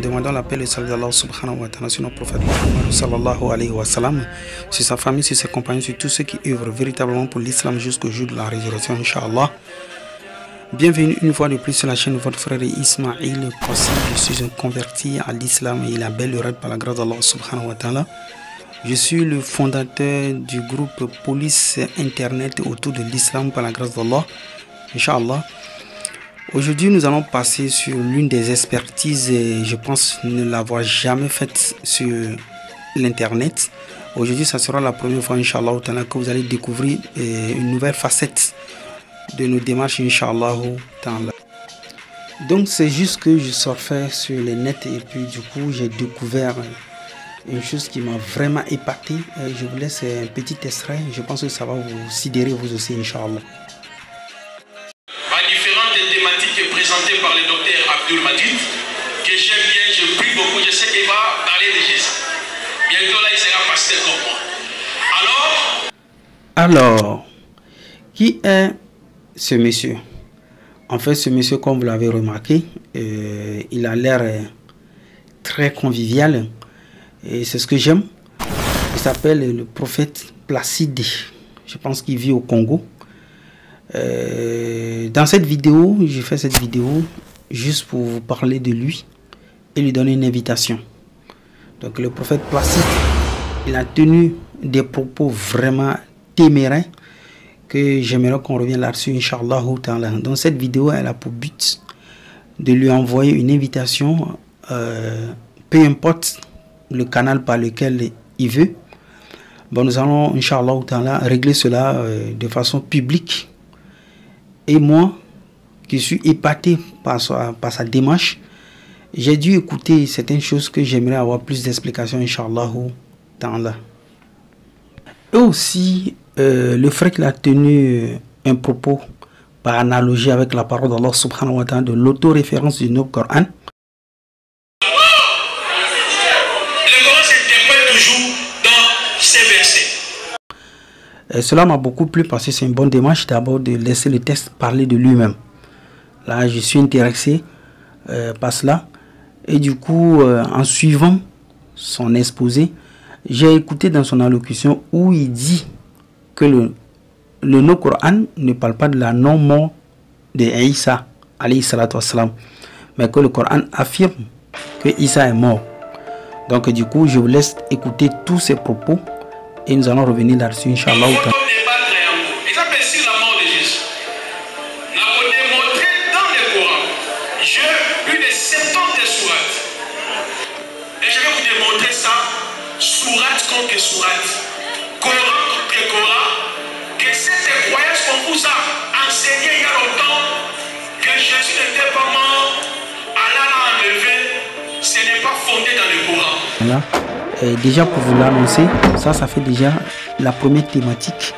Demandons la paix et le salut d'Allah subhanahu wa ta'ala sur notre prophète Muhammad sallallahu alayhi wa sallam, sur sa famille, sur ses compagnons, sur tous ceux qui œuvrent véritablement pour l'islam jusqu'au jour de la résurrection, Inch'Allah. Bienvenue une fois de plus sur la chaîne de votre frère Ismaël Kossi. Je suis un converti à l'islam et il a belle lurette par la grâce d'Allah subhanahu wa ta'ala. Je suis le fondateur du groupe Police Internet autour de l'islam par la grâce d'Allah, Inch'Allah. Aujourd'hui, nous allons passer sur l'une des expertises, je pense ne l'avoir jamais faite sur l'internet. Aujourd'hui, ça sera la première fois, Inch'Allah, que vous allez découvrir une nouvelle facette de nos démarches, Inch'Allah. Donc, c'est juste que je surfais sur le net et puis du coup, j'ai découvert une chose qui m'a vraiment épaté. Je vous laisse un petit extrait. Je pense que ça va vous sidérer vous aussi, Inch'Allah. Présenté par le docteur Abdul Majid, que j'aime bien, je prie beaucoup, je sais qu'il va parler de Jésus. Bientôt là, il sera pasteur comme moi. Alors, qui est ce monsieur? En fait, ce monsieur, comme vous l'avez remarqué, il a l'air très convivial. Et c'est ce que j'aime. Il s'appelle le prophète Placide. Je pense qu'il vit au Congo. Dans cette vidéo, j'ai fait cette vidéo juste pour vous parler de lui et lui donner une invitation. Donc le prophète Placide, il a tenu des propos vraiment téméraires que j'aimerais qu'on revienne là-dessus, Inch'Allah. Dans cette vidéo, elle a pour but de lui envoyer une invitation, peu importe le canal par lequel il veut. Bon, nous allons, Inch'Allah, régler cela de façon publique. Et moi, qui suis épaté par sa démarche, j'ai dû écouter certaines choses que j'aimerais avoir plus d'explications, Inch'Allah. Et aussi, le frère qui a tenu un propos par analogie avec la parole d'Allah subhanahu wa ta'ala de l'autoréférence du Coran. Le Coran s'interprète toujours dans ces versets. Cela m'a beaucoup plu parce que c'est une bonne démarche d'abord de laisser le texte parler de lui-même. Là, je suis intéressé par cela. Et du coup, en suivant son exposé, j'ai écouté dans son allocution où il dit que le Coran ne parle pas de la non-mort de Isa, alayhi salatu wassalam, mais que le Coran affirme que Isa est mort. Donc du coup, je vous laisse écouter tous ces propos. Et nous allons revenir là-dessus, Inch'Allah. Exemple sur la mort de Jésus. Nous avons démontré dans le Coran, plus de 70 sourates. Et je vais vous démontrer ça, sourate contre sourate, Coran contre Coran, que cette croyance qu'on vous a enseigné il y a longtemps, que Jésus n'était pas mort, Allah l'a enlevé, ce n'est pas fondé dans le Coran. Voilà. Déjà pour vous l'annoncer, ça fait déjà la première thématique.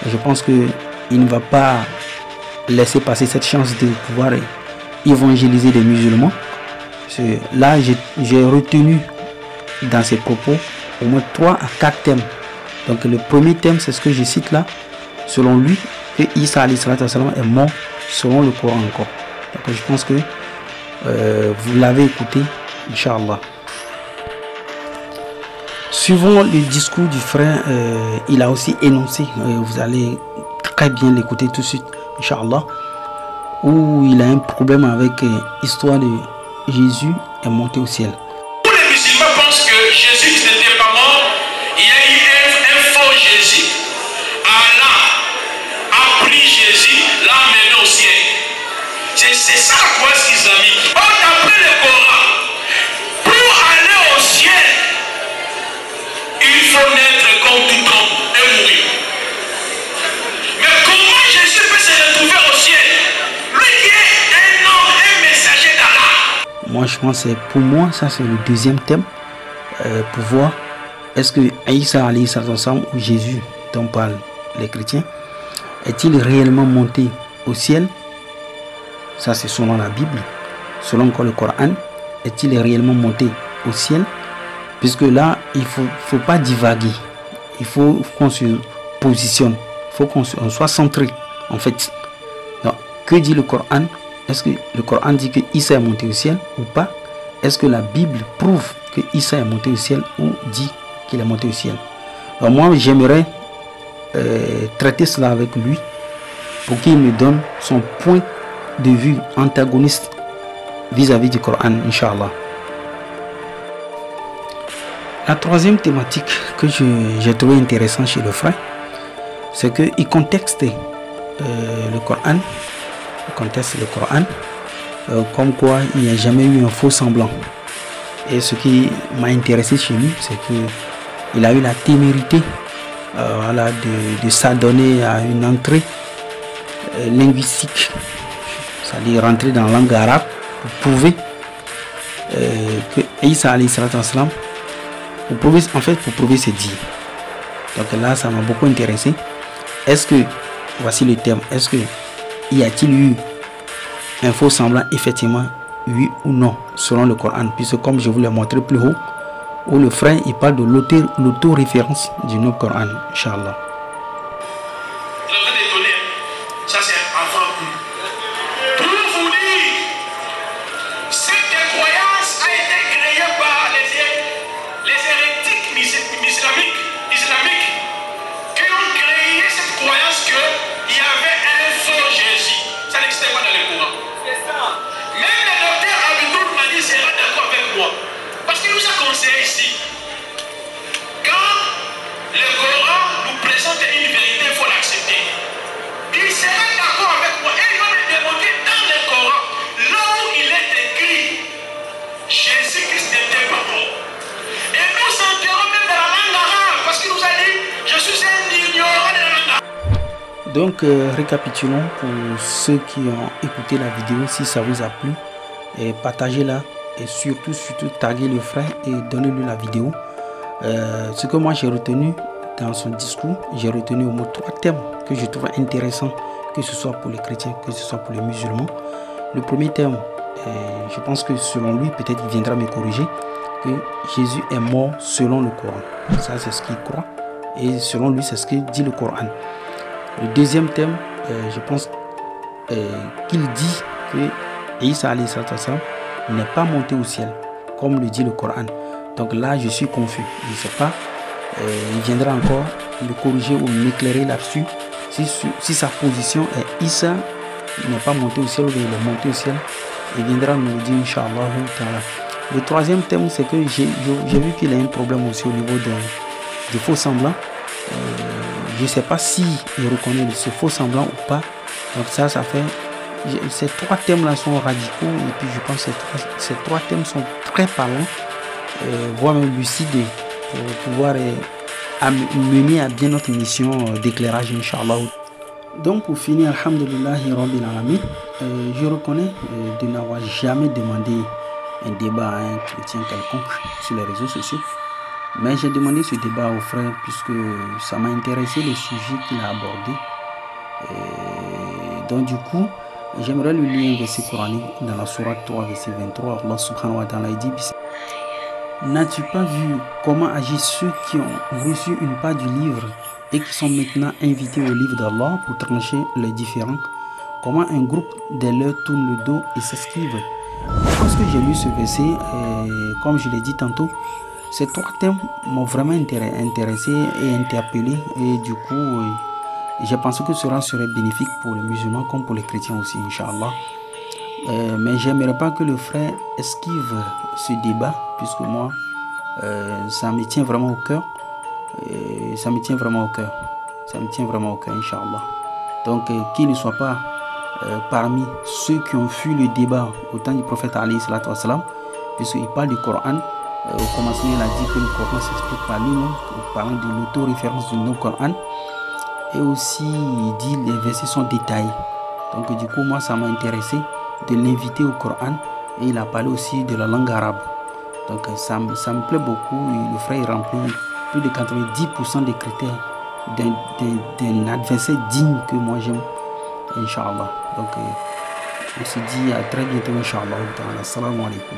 Je pense que il ne va pas laisser passer cette chance de pouvoir évangéliser les musulmans. Là, j'ai retenu dans ses propos au moins 3 à 4 thèmes. Donc le premier thème, c'est ce que je cite là. Selon lui, que Isa alayhi salatu wassalam est mort selon le Coran encore. Donc je pense que vous l'avez écouté, Inch'Allah. Suivant le discours du frère, il a aussi énoncé, vous allez très bien l'écouter tout de suite, Inch'Allah, où il a un problème avec l'histoire de Jésus est monté au ciel. Tous les musulmans pensent que Jésus n'était pas mort, il y a eu un faux Jésus. Allah a pris Jésus, l'a amené au ciel. C'est ça la croyance islamique. Or, d'après le Coran, pour aller au ciel, il faut naître comme tout homme et mourir. Mais comment Jésus peut se retrouver au ciel? Lui qui est un homme, un messager d'Allah. Moi, je pense que pour moi, ça c'est le deuxième thème. Pour voir, est-ce que Isa alayhi salatu wassalam ou Jésus, dont parlent les chrétiens, est-il réellement monté au ciel? Ça c'est selon la Bible. Selon encore le Coran, est-il réellement monté au ciel? Puisque là, il faut pas divaguer. Il faut qu'on se positionne. Il faut qu'on soit centré, en fait. Donc, que dit le Coran? est-ce que le Coran dit que Isa est monté au ciel ou pas? Est-ce que la Bible prouve que Isa est monté au ciel ou dit qu'il est monté au ciel? Alors moi, j'aimerais traiter cela avec lui pour qu'il me donne son point de vue antagoniste vis-à-vis du Coran, Inch'Allah. La troisième thématique que j'ai trouvé intéressante chez le frère, c'est qu'il contexte le Coran, comme quoi il n'y a jamais eu un faux semblant. Et ce qui m'a intéressé chez lui, c'est qu'il a eu la témérité de s'adonner à une entrée linguistique, c'est-à-dire rentrer dans la langue arabe pour prouver que Isa alayhi salatu wassalam, pour prouver ses dires. Donc là, ça m'a beaucoup intéressé. Est-ce que, voici le terme, est-ce que y a-t-il eu un faux semblant? Effectivement, oui ou non, selon le Coran, puisque comme je vous l'ai montré plus haut, où le frère il parle de l'auto-référence du nouveau Coran, Inch'Allah. Donc récapitulons pour ceux qui ont écouté la vidéo. Si ça vous a plu, partagez-la et surtout taguez le frère et donnez-lui la vidéo. Ce que moi j'ai retenu dans son discours, j'ai retenu au moins 3 thèmes que je trouve intéressants, que ce soit pour les chrétiens, que ce soit pour les musulmans. Le premier thème, je pense que selon lui, peut-être il viendra me corriger, que Jésus est mort selon le Coran. Ça c'est ce qu'il croit et selon lui c'est ce que dit le Coran. Le deuxième thème, je pense qu'il dit que Isa alayhi salatu wassalam n'est pas monté au ciel, comme le dit le Coran. Donc là, je suis confus. Je ne sais pas. Il viendra encore me corriger ou m'éclairer là-dessus. Si sa position est Isa n'est pas monté au ciel ou il est monté au ciel, il viendra nous le dire, Inch'Allah. Le troisième thème, c'est que j'ai vu qu'il a un problème aussi au niveau du faux semblant. Je ne sais pas si il reconnaît ce faux semblant ou pas. Donc ça fait... Ces 3 thèmes-là sont radicaux. Et puis je pense que ces 3 thèmes sont très parlants, voire même lucides, pour pouvoir mener à bien notre mission d'éclairage, Inch'Allah. Donc pour finir, Alhamdulillahi Rabbil Alamin, je reconnais de n'avoir jamais demandé un débat à un chrétien quelconque sur les réseaux sociaux. Mais j'ai demandé ce débat au frère puisque ça m'a intéressé le sujet qu'il a abordé. Donc du coup, j'aimerais lui lire un verset coranique dans la sourate 3, verset 23. Allah subhanahu wa ta'ala dit: n'as-tu pas vu comment agissent ceux qui ont reçu une part du livre et qui sont maintenant invités au livre d'Allah pour trancher les différends? Comment un groupe des leurs tourne le dos et s'esquive? Lorsque j'ai lu ce verset, comme je l'ai dit tantôt, ces 3 thèmes m'ont vraiment intéressé et interpellé, et du coup j'ai pensé que cela serait bénéfique pour les musulmans comme pour les chrétiens aussi, Inch'Allah. Mais j'aimerais pas que le frère esquive ce débat, puisque moi ça me tient vraiment au cœur, ça me tient vraiment au cœur, Inch'Allah. Donc qu'il ne soit pas parmi ceux qui ont fui le débat au temps du prophète alayhi salatu wassalam, puisqu'il parle du Coran. Au commencement, il a dit que le Coran s'explique par lui-même, en parlant de l'auto-référence du non-Coran. Et aussi, il dit que les versets sont détaillés. Donc, du coup, moi, ça m'a intéressé de l'inviter au Coran. Et il a parlé aussi de la langue arabe. Donc, ça me plaît beaucoup. Et le frère, il remplit plus de 90% des critères d'un adversaire digne que moi j'aime, Inch'Allah. Donc, on se dit à très bientôt, Inch'Allah. Assalamu alaikum.